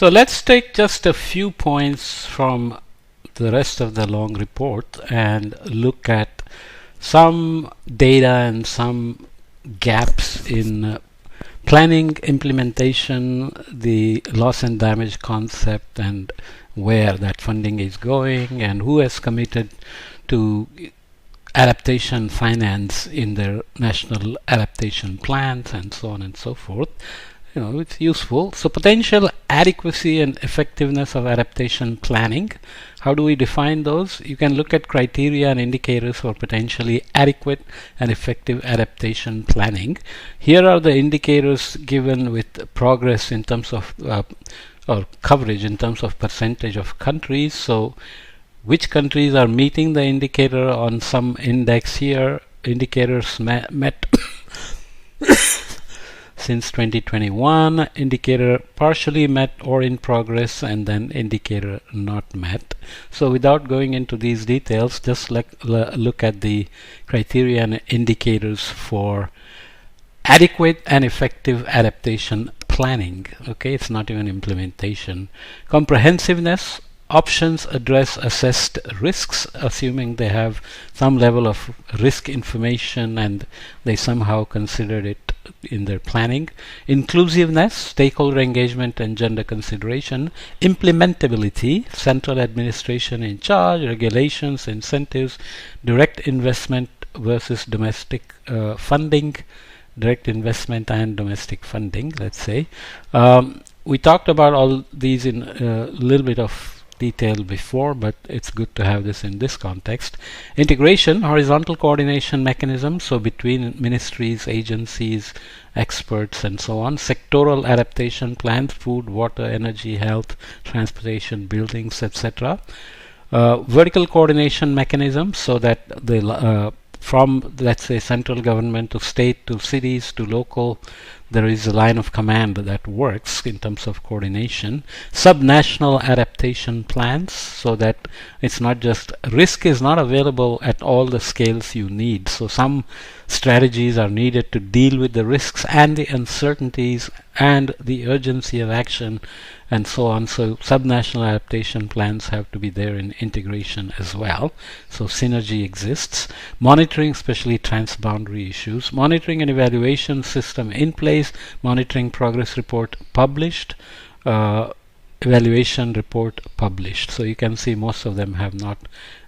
So let's take just a few points from the rest of the long report and look at some data and some gaps in planning, implementation, the loss and damage concept, and where that funding is going, and who has committed to adaptation finance in their national adaptation plans, and so on and so forth. It's useful. So potential adequacy and effectiveness of adaptation planning. How do we define those? You can look at criteria and indicators for potentially adequate and effective adaptation planning. Here are the indicators given with progress in terms of or coverage in terms of percentage of countries. So which countries are meeting the indicator on some index here? Indicators met since 2021, indicator partially met or in progress, and then indicator not met. So without going into these details, just look at the criteria and indicators for adequate and effective adaptation planning. Okay, it's not even implementation. Comprehensiveness. Options address assessed risks, assuming they have some level of risk information and they somehow considered it in their planning. Inclusiveness, stakeholder engagement and gender consideration. Implementability, central administration in charge, regulations, incentives, direct investment versus domestic funding, direct investment and domestic funding, let's say. We talked about all these in a little bit of detail before, but it's good to have this in this context. Integration, horizontal coordination mechanism, so between ministries, agencies, experts, and so on. Sectoral adaptation plans, food, water, energy, health, transportation, buildings, etc. Vertical coordination mechanism, so that the from, let's say, central government to state to cities to local, there is a line of command that works in terms of coordination. Subnational adaptation plans, so that it's not just risk is not available at all the scales you need. So some strategies are needed to deal with the risks and the uncertainties and the urgency of action and so on. So subnational adaptation plans have to be there in integration as well. So synergy exists. Monitoring, especially transboundary issues. Monitoring and evaluation system in place. Monitoring progress report published. Evaluation report published. So you can see most of them have not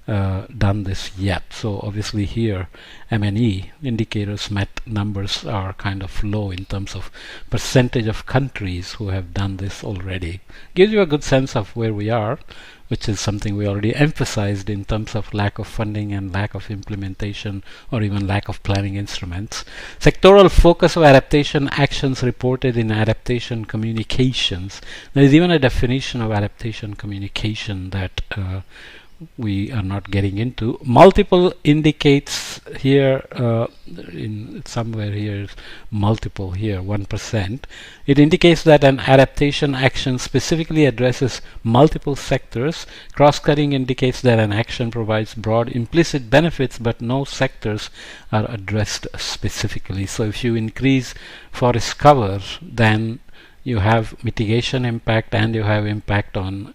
done this yet. So obviously here M&E indicators met numbers are kind of low in terms of percentage of countries who have done this already. Gives you a good sense of where we are, which is something we already emphasized in terms of lack of funding and lack of implementation or even lack of planning instruments. Sectoral focus of adaptation actions reported in adaptation communications. There is even a definition of adaptation communication that we are not getting into. Multiple indicates here, in somewhere here is multiple here, 1%. It indicates that an adaptation action specifically addresses multiple sectors. Cross-cutting indicates that an action provides broad implicit benefits, but no sectors are addressed specifically. So if you increase forest cover, then you have mitigation impact and you have impact on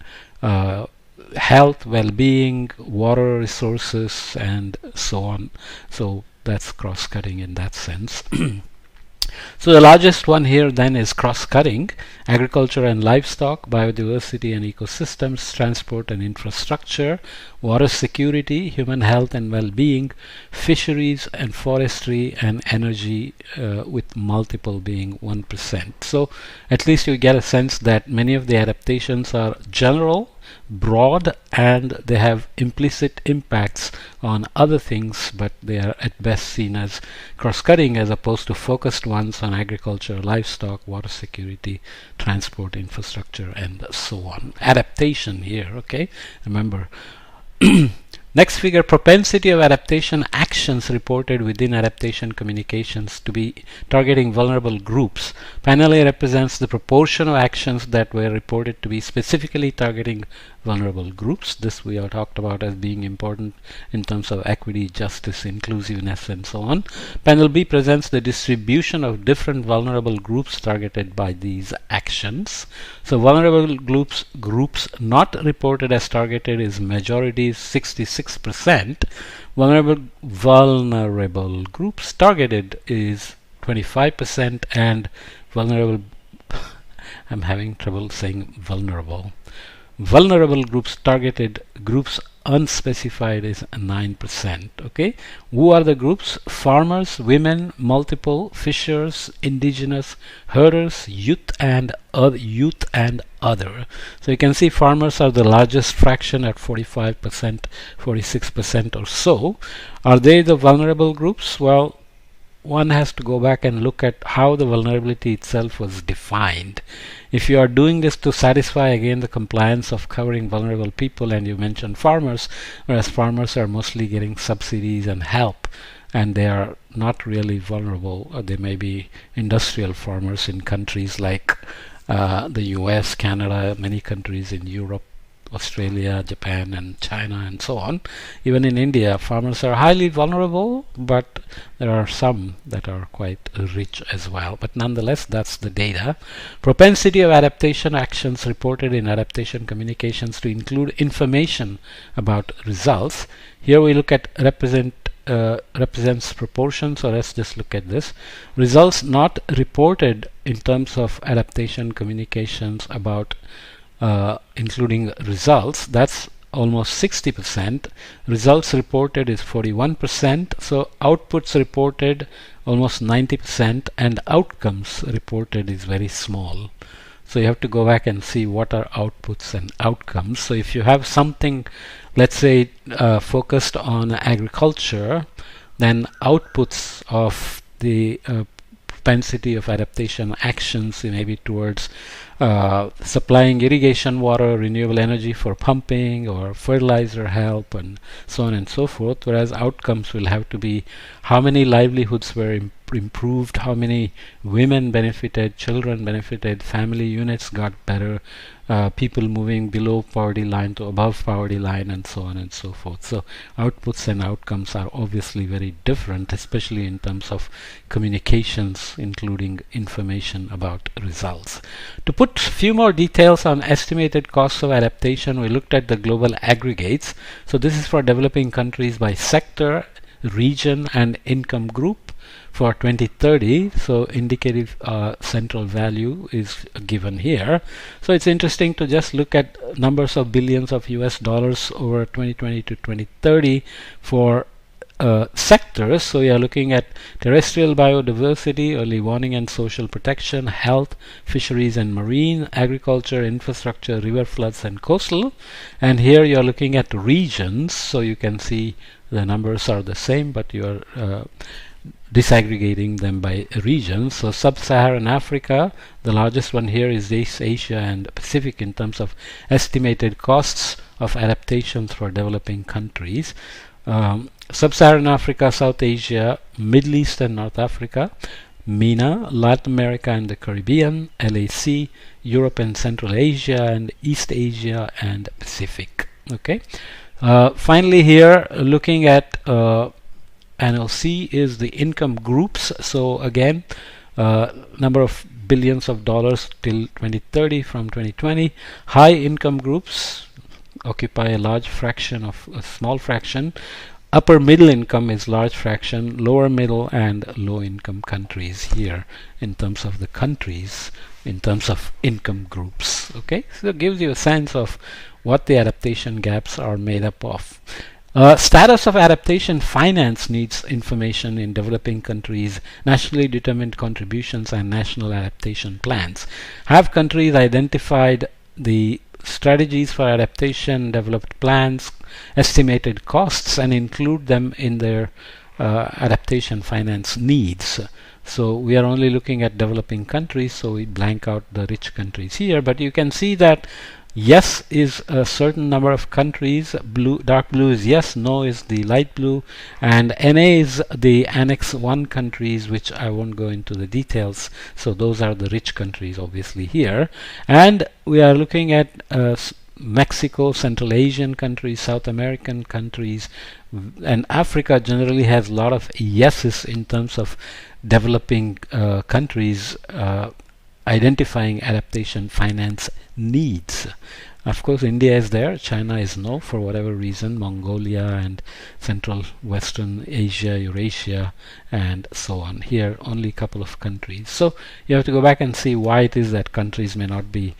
health, well-being, water resources, and so on. So that's cross-cutting in that sense. So the largest one here then is cross-cutting: agriculture and livestock, biodiversity and ecosystems, transport and infrastructure, water security, human health and well-being, fisheries and forestry, and energy, with multiple being 1%. So at least you get a sense that many of the adaptations are general, broad, and they have implicit impacts on other things, but they are at best seen as cross-cutting as opposed to focused ones on agriculture, livestock, water security, transport, infrastructure, and so on. Adaptation here, okay? Remember, Next figure, propensity of adaptation actions reported within adaptation communications to be targeting vulnerable groups. Panel A represents the proportion of actions that were reported to be specifically targeting vulnerable groups. This we have talked about as being important in terms of equity, justice, inclusiveness, and so on. Panel B presents the distribution of different vulnerable groups targeted by these actions. So vulnerable groups not reported as targeted is majority 66%. Vulnerable groups targeted is 25%, and vulnerable I'm having trouble saying vulnerable. Vulnerable groups targeted, groups unspecified is 9%. Okay, who are the groups? Farmers, women, multiple, fishers, indigenous, herders, youth and other. So you can see farmers are the largest fraction at 45%, 46% or so. Are they the vulnerable groups? Well, one has to go back and look at how the vulnerability itself was defined. If you are doing this to satisfy again the compliance of covering vulnerable people, and you mentioned farmers, whereas farmers are mostly getting subsidies and help, and they are not really vulnerable. They may be industrial farmers in countries like the US, Canada, many countries in Europe, Australia, Japan, and China, and so on. Even in India, farmers are highly vulnerable, but there are some that are quite rich as well. But nonetheless, that's the data. Propensity of adaptation actions reported in adaptation communications to include information about results. Here we look at represents proportion, so let's just look at this. Results not reported in terms of adaptation communications about including results, that's almost 60%. Results reported is 41%. So outputs reported almost 90%, and outcomes reported is very small. So you have to go back and see what are outputs and outcomes. So if you have something, let's say focused on agriculture, then outputs of the propensity of adaptation actions may be towards supplying irrigation water, renewable energy for pumping, or fertilizer help, and so on and so forth, whereas outcomes will have to be how many livelihoods were improved, how many women benefited, children benefited, family units got better, people moving below poverty line to above poverty line, and so on and so forth. So outputs and outcomes are obviously very different, especially in terms of communications, including information about results. To put a few more details on estimated costs of adaptation, we looked at the global aggregates. So this is for developing countries by sector, region, and income group for 2030. So indicative central value is given here. So it's interesting to just look at numbers of billions of US dollars over 2020 to 2030 for sectors. So you are looking at terrestrial biodiversity, early warning and social protection, health, fisheries and marine, agriculture, infrastructure, river floods and coastal. And here you are looking at regions. So you can see the numbers are the same, but you are disaggregating them by regions. So sub-Saharan Africa, the largest one here is East Asia and Pacific in terms of estimated costs of adaptations for developing countries. Sub-Saharan Africa, South Asia, Middle East and North Africa, MENA, Latin America and the Caribbean, LAC, Europe and Central Asia, and East Asia and Pacific. Okay. Finally here, looking at panel C is the income groups. So again, number of billions of dollars till 2030 from 2020. High income groups occupy a large fraction of a small fraction. Upper middle income is large fraction, lower middle and low income countries here in terms of the countries, in terms of income groups. Okay, so it gives you a sense of what the adaptation gaps are made up of. Status of adaptation finance needs information in developing countries, nationally determined contributions and national adaptation plans. Have countries identified the strategies for adaptation, developed plans, estimated costs, and include them in their adaptation finance needs? So we are only looking at developing countries, so we blank out the rich countries here, but you can see that Yes is a certain number of countries. Blue, dark blue is yes, no is the light blue, and NA is the Annex 1 countries, which I won't go into the details. So those are the rich countries obviously here. And we are looking at Mexico, Central Asian countries, South American countries, and Africa generally has a lot of yeses in terms of developing countries identifying adaptation finance needs. Of course, India is there, China is no for whatever reason, Mongolia and Central Western Asia, Eurasia, and so on. Here, only a couple of countries. So you have to go back and see why it is that countries may not be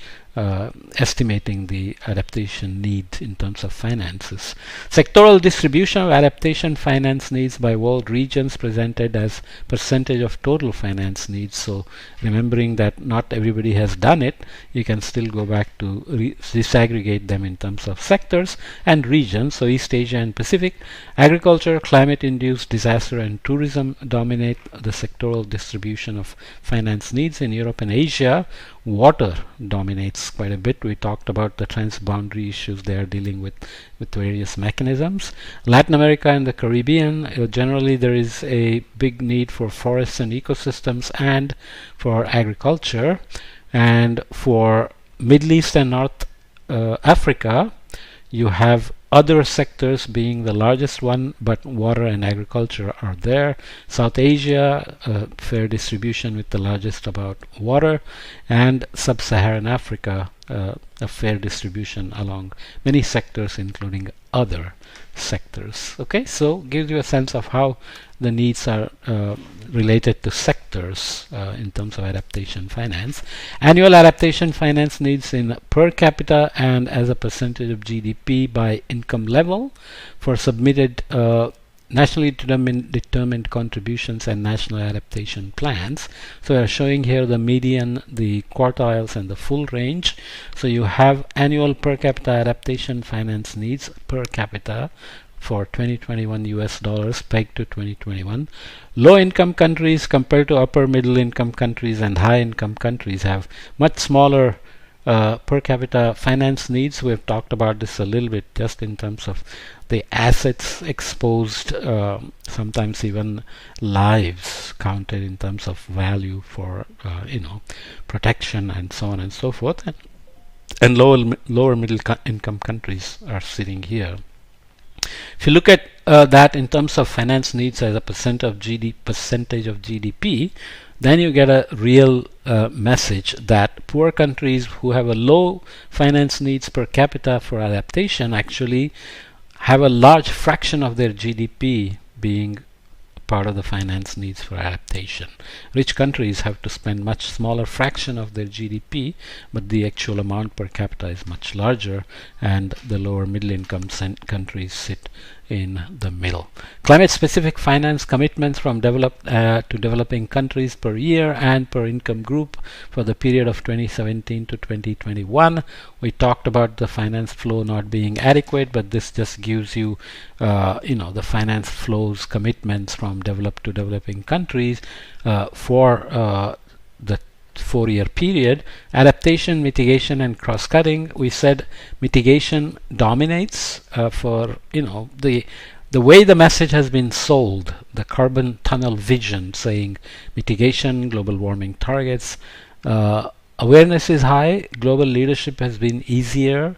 estimating the adaptation need in terms of finances. Sectoral distribution of adaptation finance needs by world regions presented as percentage of total finance needs. So remembering that not everybody has done it, you can still go back to disaggregate them in terms of sectors and regions. So East Asia and Pacific, agriculture, climate-induced disaster and tourism dominate the sectoral distribution of finance needs. In Europe and Asia, water dominates quite a bit. We talked about the transboundary issues they are dealing with various mechanisms. Latin America and the Caribbean, generally there is a big need for forests and ecosystems and for agriculture. And for Middle East and North Africa, you have other sectors being the largest one, but water and agriculture are there. South Asia, fair distribution with the largest about water, and Sub-Saharan Africa, a fair distribution along many sectors, including other sectors. Okay, so gives you a sense of how the needs are related to sectors in terms of adaptation finance. Annual adaptation finance needs in per capita and as a percentage of GDP by income level for submitted nationally determined contributions and national adaptation plans. So we are showing here the median, the quartiles, and the full range. So you have annual per capita adaptation finance needs per capita for 2021 US dollars pegged to 2021. Low income countries compared to upper middle income countries and high income countries have much smaller per capita finance needs. We've talked about this a little bit just in terms of the assets exposed, sometimes even lives counted in terms of value for protection and so on and so forth. And lower middle income countries are sitting here. If you look at that in terms of finance needs as a percentage of GDP, then you get a real message that poor countries who have a low finance needs per capita for adaptation actually have a large fraction of their GDP being part of the finance needs for adaptation. Rich countries have to spend much smaller fraction of their GDP, but the actual amount per capita is much larger, and the lower middle income countries sit in the middle. Climate specific finance commitments from developed to developing countries per year and per income group for the period of 2017 to 2021. We talked about the finance flow not being adequate, but this just gives you the finance flows commitments from developed to developing countries for the 4-year period. Adaptation, mitigation, and cross-cutting. We said mitigation dominates for the way the message has been sold, the carbon tunnel vision saying mitigation, global warming targets. Awareness is high, global leadership has been easier,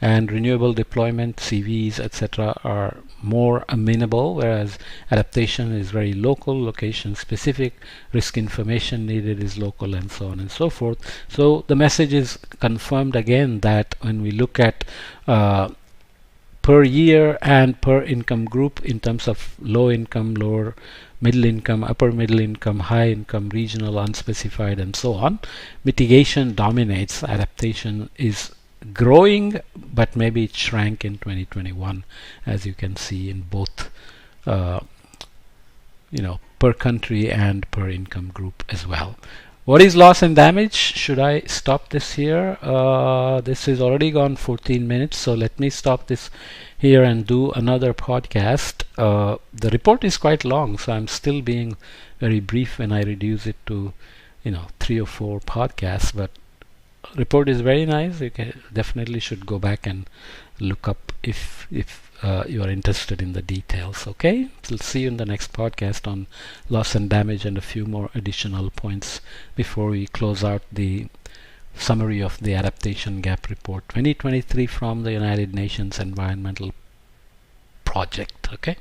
and renewable deployment, CVs, etc. are more amenable, whereas adaptation is very local, location specific, risk information needed is local, and so on and so forth. So the message is confirmed again that when we look at per year and per income group in terms of low income, lower middle income, upper middle income, high income, regional, unspecified, and so on, mitigation dominates. Adaptation is growing, but maybe it shrank in 2021, as you can see in both per country and per income group as well. What is loss and damage? Should I stop this here? This is already gone 14 minutes, so let me stop this here and do another podcast. The report is quite long, so I'm still being very brief when I reduce it to 3 or 4 podcasts, but report is very nice. You definitely should go back and look up if you are interested in the details. Okay, we'll see you in the next podcast on loss and damage and a few more additional points before we close out the summary of the Adaptation Gap Report 2023 from the United Nations Environmental Project. Okay.